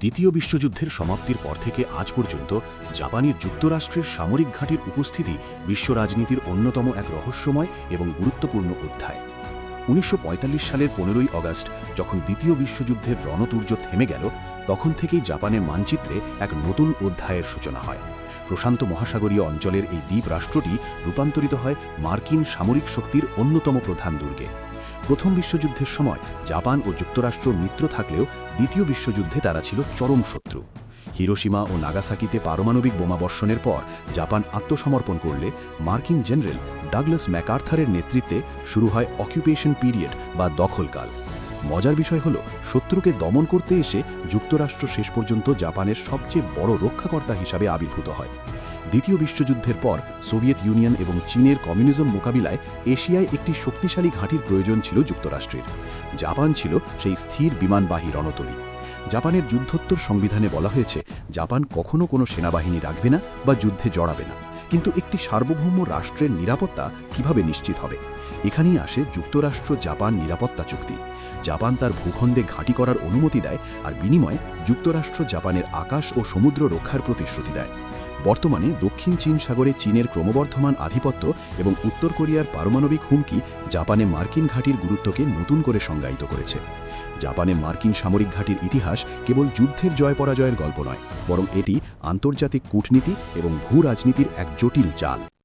দ্বিতীয় বিশ্বযুদ্ধের সমাপ্তির পর থেকে আজ পর্যন্ত জাপানের যুক্তরাষ্ট্রের সামরিক ঘাঁটির উপস্থিতি বিশ্ব রাজনীতির অন্যতম এক রহস্যময় এবং গুরুত্বপূর্ণ অধ্যায়। ১৯৪৫ সালের ১৫ই আগস্ট যখন দ্বিতীয় বিশ্বযুদ্ধের রণতুর্য থেমে গেল, তখন থেকেই জাপানের মানচিত্রে এক নতুন অধ্যায়ের সূচনা হয়। প্রশান্ত মহাসাগরীয় অঞ্চলের এই দ্বীপ রাষ্ট্রটি রূপান্তরিত হয় মার্কিন সামরিক শক্তির অন্যতম প্রধান দুর্গে। প্রথম বিশ্বযুদ্ধের সময় জাপান ও যুক্তরাষ্ট্র মিত্র থাকলেও দ্বিতীয় বিশ্বযুদ্ধে তারা ছিল চরম শত্রু। হিরোশিমা ও নাগাসাকিতে পারমাণবিক বোমাবর্ষণের পর জাপান আত্মসমর্পণ করলে মার্কিন জেনারেল ডাগলাস ম্যাকআর্থারের নেতৃত্বে শুরু হয় অকুপেশন পিরিয়ড বা দখলকাল। মজার বিষয় হল, শত্রুকে দমন করতে এসে যুক্তরাষ্ট্র শেষ পর্যন্ত জাপানের সবচেয়ে বড় রক্ষাকর্তা হিসাবে আবির্ভূত হয়। দ্বিতীয় বিশ্বযুদ্ধের পর সোভিয়েত ইউনিয়ন এবং চীনের কমিউনিজম মোকাবিলায় এশিয়ায় একটি শক্তিশালী ঘাঁটির প্রয়োজন ছিল যুক্তরাষ্ট্রের। জাপান ছিল সেই স্থির বিমানবাহী রণতরী। জাপানের যুদ্ধোত্তর সংবিধানে বলা হয়েছে, জাপান কখনো কোনো সেনাবাহিনী রাখবে না বা যুদ্ধে জড়াবে না, কিন্তু একটি সার্বভৌম রাষ্ট্রের নিরাপত্তা কিভাবে নিশ্চিত হবে? এখানেই আসে যুক্তরাষ্ট্র জাপান নিরাপত্তা চুক্তি। জাপান তার ভূখণ্ডে ঘাঁটি করার অনুমতি দেয়, আর বিনিময়ে যুক্তরাষ্ট্র জাপানের আকাশ ও সমুদ্র রক্ষার প্রতিশ্রুতি দেয়। বর্তমানে দক্ষিণ চীন সাগরে চীনের ক্রমবর্ধমান আধিপত্য এবং উত্তর কোরিয়ার পারমাণবিক হুমকি জাপানে মার্কিন ঘাঁটির গুরুত্বকে নতুন করে সংজ্ঞায়িত করেছে। জাপানে মার্কিন সামরিক ঘাঁটির ইতিহাস কেবল যুদ্ধের জয় পরাজয়ের গল্প নয়, বরং এটি আন্তর্জাতিক কূটনীতি এবং ভূ রাজনীতির এক জটিল চাল।